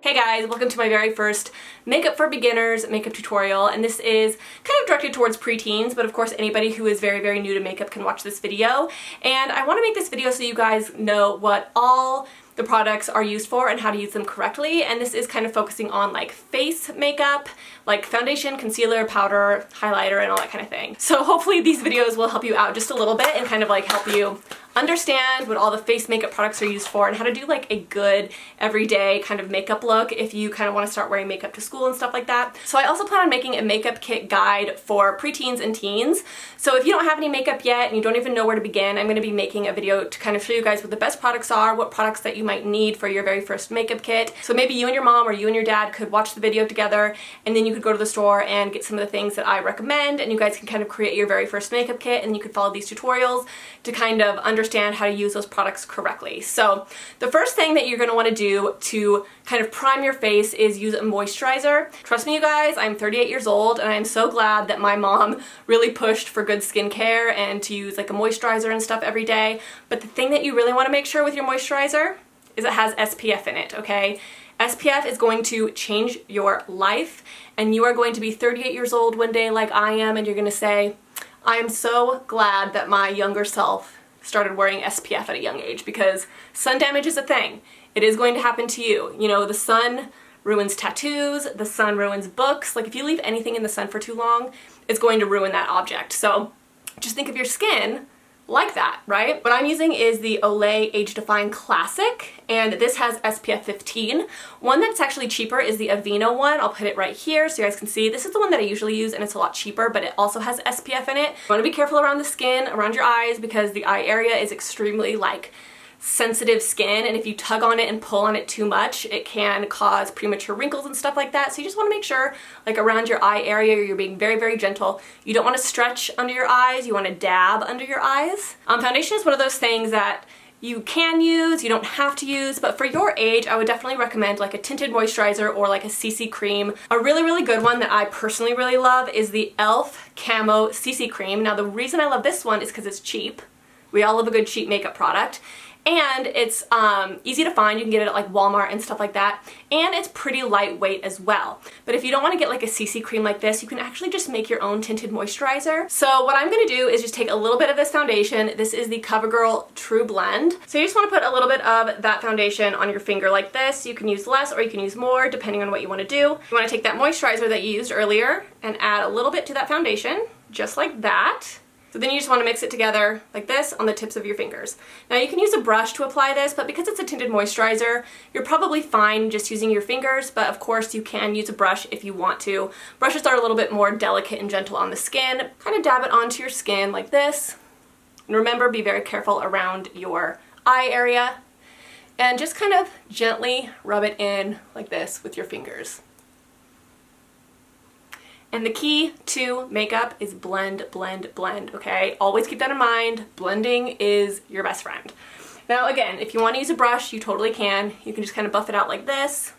Hey guys, welcome to my very first makeup for beginners makeup tutorial, and this is kind of directed towards preteens, but of course anybody who is very new to makeup can watch this video. And I want to make this video so you guys know what all the products are used for and how to use them correctly, and this is kind of focusing on like face makeup, like foundation, concealer, powder, highlighter, and all that kind of thing. So hopefully these videos will help you out just a little bit and kind of like help you understand what all the face makeup products are used for and how to do like a good everyday kind of makeup look if you kind of want to start wearing makeup to school and stuff like that. So I also plan on making a makeup kit guide for preteens and teens. So if you don't have any makeup yet and you don't even know where to begin, I'm going to be making a video to kind of show you guys what the best products are, what products that you might need for your very first makeup kit. So maybe you and your mom or you and your dad could watch the video together, and then you could go to the store and get some of the things that I recommend, and you guys can kind of create your very first makeup kit, and you could follow these tutorials to kind of understand how to use those products correctly. So the first thing that you're going to want to do to kind of prime your face is use a moisturizer. Trust me you guys, I'm 38 years old and I'm so glad that my mom really pushed for good skincare and to use like a moisturizer and stuff every day. But the thing that you really want to make sure with your moisturizer is it has SPF in it, okay? SPF is going to change your life, and you are going to be 38 years old one day like I am, and you're going to say, I am so glad that my younger self started wearing SPF at a young age, because sun damage is a thing. It is going to happen to you. You know, the sun ruins tattoos, the sun ruins books. Like if you leave anything in the sun for too long, it's going to ruin that object. So just think of your skin like that, right? What I'm using is the Olay Age Defying Classic, and this has SPF 15. One that's actually cheaper is the Aveeno one. I'll put it right here so you guys can see. This is the one that I usually use, and it's a lot cheaper, but it also has SPF in it. You want to be careful around the skin, around your eyes, because the eye area is extremely like sensitive skin, and if you tug on it and pull on it too much, it can cause premature wrinkles and stuff like that. So you just want to make sure like around your eye area you're being very gentle. You don't want to stretch under your eyes, you want to dab under your eyes. Foundation is one of those things that you can use, you don't have to use, but for your age I would definitely recommend like a tinted moisturizer or like a CC cream. A really good one that I personally really love is the e.l.f. Camo CC cream. Now the reason I love this one is because it's cheap. We all love a good cheap makeup product. And it's easy to find. You can get it at like Walmart and stuff like that. And it's pretty lightweight as well. But if you don't want to get like a CC cream like this, you can actually just make your own tinted moisturizer. So what I'm going to do is just take a little bit of this foundation. This is the CoverGirl True Blend. So you just want to put a little bit of that foundation on your finger like this. You can use less or you can use more depending on what you want to do. You want to take that moisturizer that you used earlier and add a little bit to that foundation, just like that. So then you just want to mix it together like this on the tips of your fingers. Now you can use a brush to apply this, but because it's a tinted moisturizer, you're probably fine just using your fingers, but of course you can use a brush if you want to. Brushes are a little bit more delicate and gentle on the skin. Kind of dab it onto your skin like this. And remember, be very careful around your eye area. And just kind of gently rub it in like this with your fingers. And the key to makeup is blend, okay? Always keep that in mind. Blending is your best friend. Now again, if you want to use a brush, you totally can. You can just kind of buff it out like this.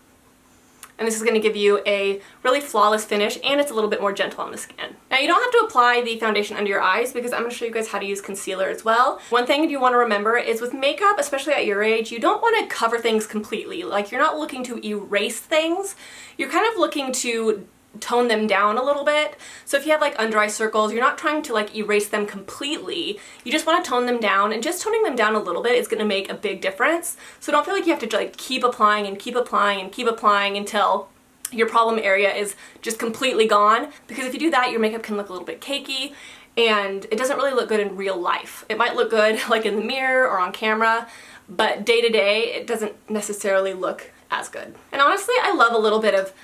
And this is going to give you a really flawless finish, and it's a little bit more gentle on the skin. Now you don't have to apply the foundation under your eyes, because I'm going to show you guys how to use concealer as well. One thing you want to remember is with makeup, especially at your age, you don't want to cover things completely. Like you're not looking to erase things. You're kind of looking to tone them down a little bit. So if you have like under eye circles, you're not trying to like erase them completely. You just want to tone them down, and just toning them down a little bit is going to make a big difference. So don't feel like you have to like keep applying and keep applying and keep applying until your problem area is just completely gone, because if you do that, your makeup can look a little bit cakey and it doesn't really look good in real life. It might look good like in the mirror or on camera, but day to day it doesn't necessarily look as good. And honestly, I love a little bit of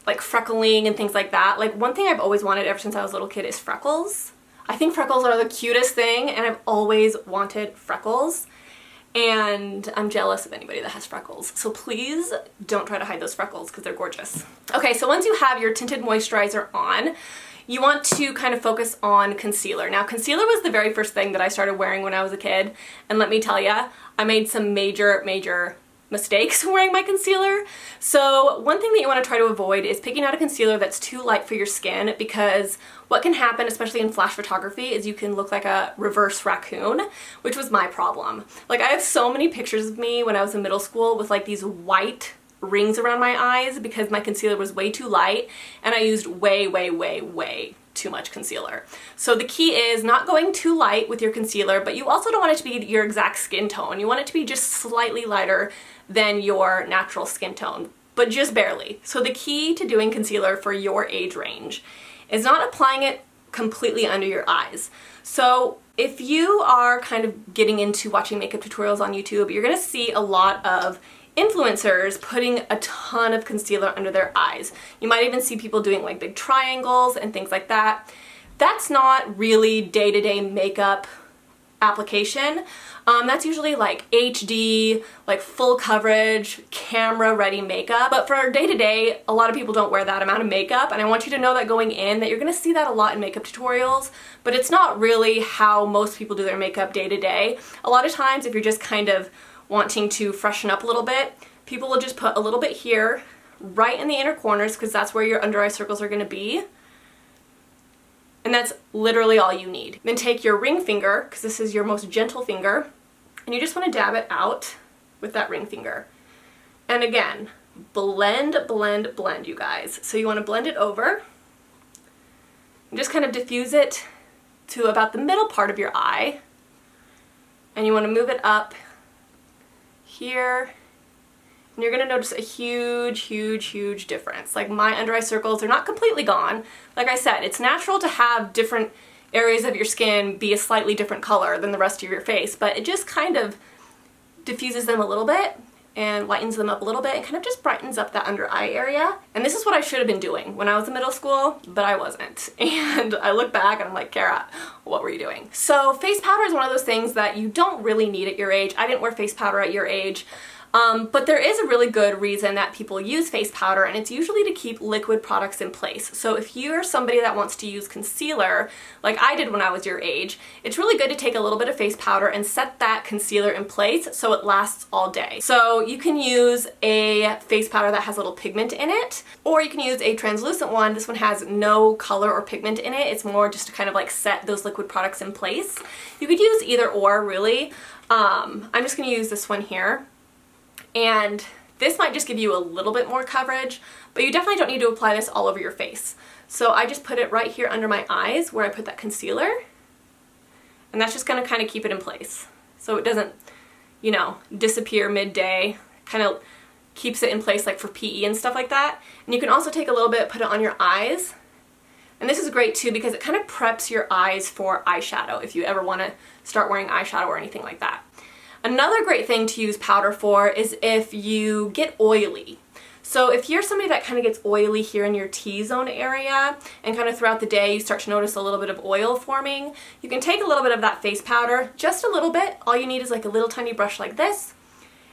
like freckling and things like that. Like one thing I've always wanted ever since I was a little kid is freckles. I think freckles are the cutest thing, and I've always wanted freckles. And I'm jealous of anybody that has freckles. So please don't try to hide those freckles, because they're gorgeous. Okay, so once you have your tinted moisturizer on, you want to kind of focus on concealer. Now concealer was the very first thing that I started wearing when I was a kid, and let me tell ya, I made some major mistakes wearing my concealer. So one thing that you want to try to avoid is picking out a concealer that's too light for your skin, because what can happen, especially in flash photography, is you can look like a reverse raccoon, which was my problem. Like I have so many pictures of me when I was in middle school with like these white rings around my eyes because my concealer was way too light and I used way too much concealer. So the key is not going too light with your concealer, but you also don't want it to be your exact skin tone. You want it to be just slightly lighter than your natural skin tone, but just barely. So the key to doing concealer for your age range is not applying it completely under your eyes. So if you are kind of getting into watching makeup tutorials on YouTube, you're gonna see a lot of influencers putting a ton of concealer under their eyes. You might even see people doing like big triangles and things like that. That's not really day-to-day makeup application. That's usually like HD, like full coverage, camera ready makeup. But for day-to-day, a lot of people don't wear that amount of makeup, and I want you to know that going in that you're gonna see that a lot in makeup tutorials, but it's not really how most people do their makeup day-to-day. A lot of times, if you're just kind of wanting to freshen up a little bit, people will just put a little bit here, right in the inner corners, because that's where your under eye circles are gonna be. And that's literally all you need. Then take your ring finger, because this is your most gentle finger, and you just want to dab it out with that ring finger. And again, blend, blend, blend, you guys. So you want to blend it over and just kind of diffuse it to about the middle part of your eye. And you want to move it up here. And you're going to notice a huge difference. Like my under eye circles are not completely gone. Like I said, it's natural to have different areas of your skin be a slightly different color than the rest of your face, but it just kind of diffuses them a little bit and lightens them up a little bit and kind of just brightens up that under eye area. And this is what I should have been doing when I was in middle school, but I wasn't. And I look back and I'm like, Cara, what were you doing? So face powder is one of those things that you don't really need at your age. I didn't wear face powder at your age. But there is a really good reason that people use face powder, and it's usually to keep liquid products in place. So if you're somebody that wants to use concealer, like I did when I was your age, it's really good to take a little bit of face powder and set that concealer in place so it lasts all day. So you can use a face powder that has a little pigment in it, or you can use a translucent one. This one has no color or pigment in it. It's more just to kind of like set those liquid products in place. You could use either or, really. I'm just going to use this one here. And this might just give you a little bit more coverage, but you definitely don't need to apply this all over your face. So I just put it right here under my eyes where I put that concealer, and that's just going to kind of keep it in place. So it doesn't, you know, disappear midday, kind of keeps it in place like for PE and stuff like that. And you can also take a little bit, put it on your eyes. And this is great too because it kind of preps your eyes for eyeshadow if you ever want to start wearing eyeshadow or anything like that. Another great thing to use powder for is if you get oily. So if you're somebody that kind of gets oily here in your T-zone area and kind of throughout the day you start to notice a little bit of oil forming, you can take a little bit of that face powder, just a little bit. All you need is like a little tiny brush like this,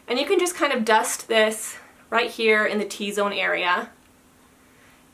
and you can just kind of dust this right here in the T-zone area.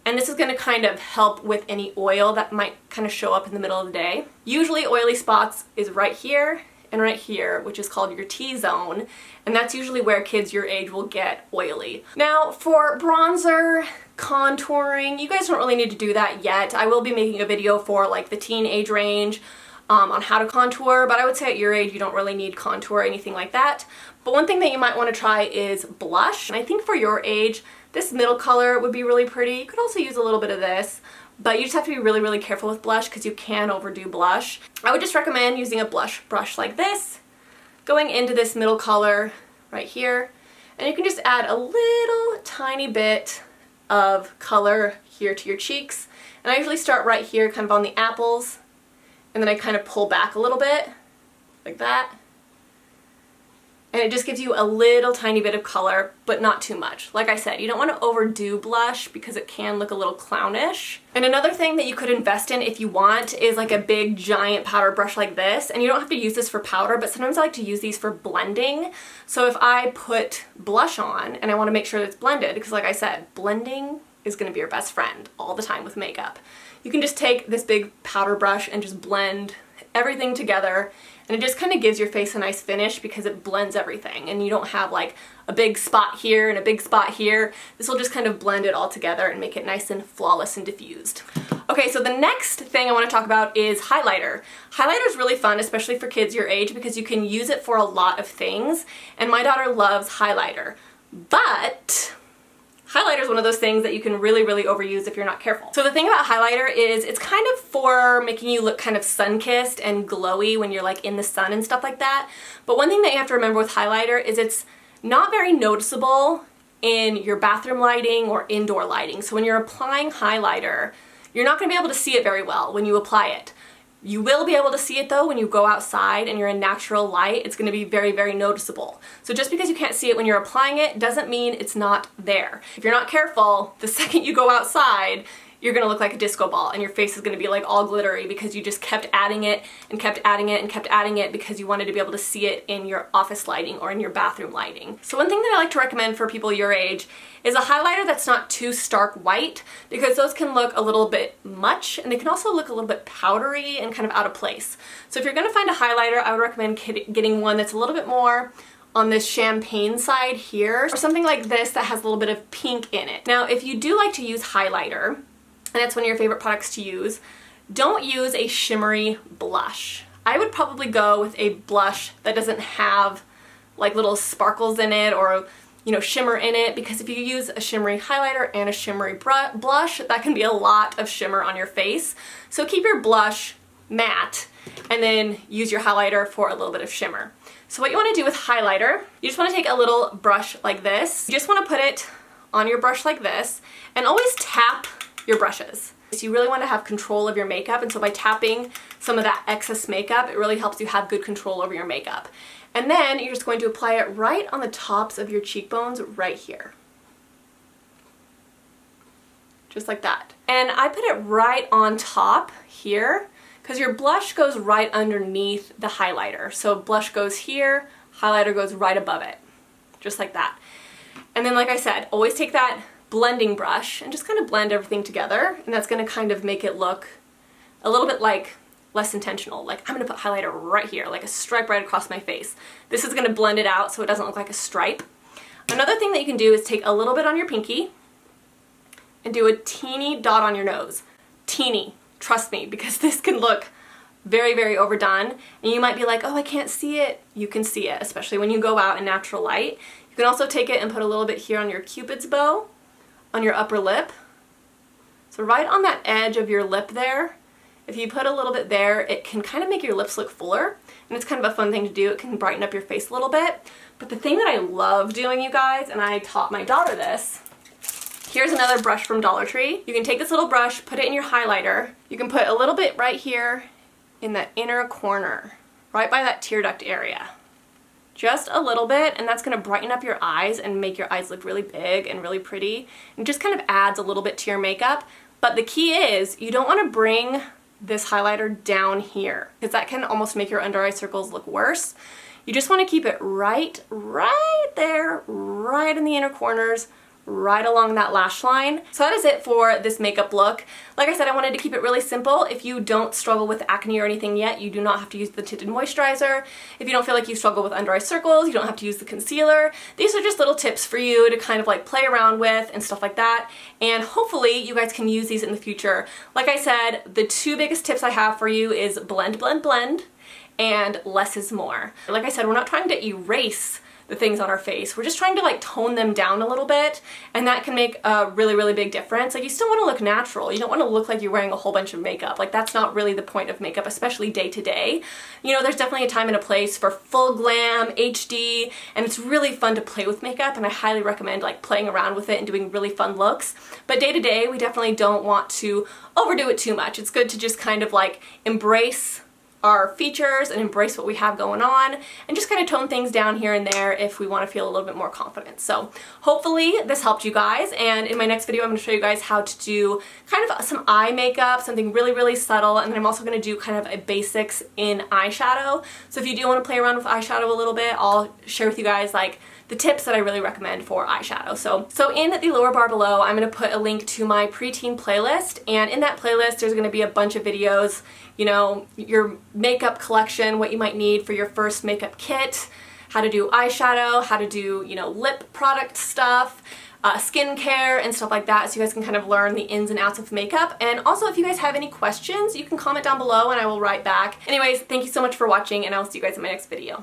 And this is going to kind of help with any oil that might kind of show up in the middle of the day. Usually oily spots is right here and right here, which is called your T-zone, and that's usually where kids your age will get oily. Now for bronzer, contouring, you guys don't really need to do that yet. I will be making a video for like the teen age range on how to contour, but I would say at your age you don't really need contour or anything like that. But one thing that you might want to try is blush, and I think for your age this middle color would be really pretty. You could also use a little bit of this, but you just have to be really careful with blush because you can overdo blush. I would just recommend using a blush brush like this, going into this middle color right here, and you can just add a little tiny bit of color here to your cheeks. And I usually start right here kind of on the apples, and then I kind of pull back a little bit like that. And it just gives you a little tiny bit of color, but not too much. Like I said, you don't want to overdo blush because it can look a little clownish. And another thing that you could invest in if you want is like a big giant powder brush like this. And you don't have to use this for powder, but sometimes I like to use these for blending. So if I put blush on and I want to make sure that it's blended, because like I said, blending is going to be your best friend all the time with makeup. You can just take this big powder brush and just blend everything together, and it just kind of gives your face a nice finish because it blends everything, and you don't have like a big spot here and a big spot here. This will just kind of blend it all together and make it nice and flawless and diffused. Okay, so the next thing I want to talk about is highlighter. Highlighter is really fun, especially for kids your age, because you can use it for a lot of things, and my daughter loves highlighter. But highlighter is one of those things that you can really, really overuse if you're not careful. So the thing about highlighter is it's kind of for making you look kind of sun-kissed and glowy when you're like in the sun and stuff like that. But one thing that you have to remember with highlighter is it's not very noticeable in your bathroom lighting or indoor lighting. So when you're applying highlighter, you're not going to be able to see it very well when you apply it. You will be able to see it though when you go outside and you're in natural light. It's going to be very, very noticeable. So just because you can't see it when you're applying it doesn't mean it's not there. If you're not careful, the second you go outside, you're gonna look like a disco ball and your face is gonna be like all glittery because you just kept adding it and kept adding it and kept adding it because you wanted to be able to see it in your office lighting or in your bathroom lighting. So one thing that I like to recommend for people your age is a highlighter that's not too stark white, because those can look a little bit much and they can also look a little bit powdery and kind of out of place. So if you're gonna find a highlighter, I would recommend getting one that's a little bit more on this champagne side here, or something like this that has a little bit of pink in it. Now, if you do like to use highlighter, and that's one of your favorite products to use, don't use a shimmery blush. I would probably go with a blush that doesn't have like little sparkles in it or, you know, shimmer in it, because if you use a shimmery highlighter and a shimmery blush, that can be a lot of shimmer on your face. So keep your blush matte and then use your highlighter for a little bit of shimmer. So what you want to do with highlighter, you just want to take a little brush like this. You just want to put it on your brush like this and always tap your brushes. So you really want to have control of your makeup, and so by tapping some of that excess makeup, it really helps you have good control over your makeup. And then you're just going to apply it right on the tops of your cheekbones right here. Just like that. And I put it right on top here because your blush goes right underneath the highlighter. So blush goes here, highlighter goes right above it. Just like that. And then like I said, always take that blending brush and just kind of blend everything together, and that's going to kind of make it look a little bit like less intentional. Like I'm going to put highlighter right here, like a stripe right across my face. This is going to blend it out so it doesn't look like a stripe. Another thing that you can do is take a little bit on your pinky and do a teeny dot on your nose. Teeny, trust me, because this can look very, very overdone, and you might be like, oh, I can't see it. You can see it, especially when you go out in natural light. You can also take it and put a little bit here on your Cupid's bow, on your upper lip. So right on that edge of your lip there, if you put a little bit there, it can kind of make your lips look fuller, and it's kind of a fun thing to do. It can brighten up your face a little bit. But the thing that I love doing, you guys, and I taught my daughter this, here's another brush from Dollar Tree. You can take this little brush, put it in your highlighter. You can put a little bit right here in that inner corner, right by that tear duct area. Just a little bit, and that's going to brighten up your eyes and make your eyes look really big and really pretty. And just kind of adds a little bit to your makeup. But the key is you don't want to bring this highlighter down here, because that can almost make your under eye circles look worse. You just want to keep it right there, right in the inner corners, right along that lash line. So that is it for this makeup look. Like I said, I wanted to keep it really simple. If you don't struggle with acne or anything yet, you do not have to use the tinted moisturizer. If you don't feel like you struggle with under eye circles, you don't have to use the concealer. These are just little tips for you to kind of like play around with and stuff like that. And hopefully you guys can use these in the future. Like I said, the two biggest tips I have for you is blend, blend, blend, and less is more. Like I said, we're not trying to erase the things on our face. We're just trying to like tone them down a little bit, and that can make a really, really big difference. Like you still want to look natural. You don't want to look like you're wearing a whole bunch of makeup. Like that's not really the point of makeup, especially day to day. You know, there's definitely a time and a place for full glam, HD, and it's really fun to play with makeup, and I highly recommend like playing around with it and doing really fun looks. But day to day, we definitely don't want to overdo it too much. It's good to just kind of like embrace our features and embrace what we have going on, and just kind of tone things down here and there if we want to feel a little bit more confident. So hopefully this helped you guys, and in my next video I'm going to show you guys how to do kind of some eye makeup, something really, really subtle, and then I'm also going to do kind of a basics in eyeshadow. So if you do want to play around with eyeshadow a little bit, I'll share with you guys like the tips that I really recommend for eyeshadow. So in the lower bar below, I'm going to put a link to my preteen playlist, and in that playlist there's going to be a bunch of videos, you know, your makeup collection, what you might need for your first makeup kit, how to do eyeshadow, how to do, you know, lip product stuff, skincare and stuff like that, so you guys can kind of learn the ins and outs of makeup. And also, if you guys have any questions, you can comment down below and I will write back. Anyways, thank you so much for watching, and I'll see you guys in my next video.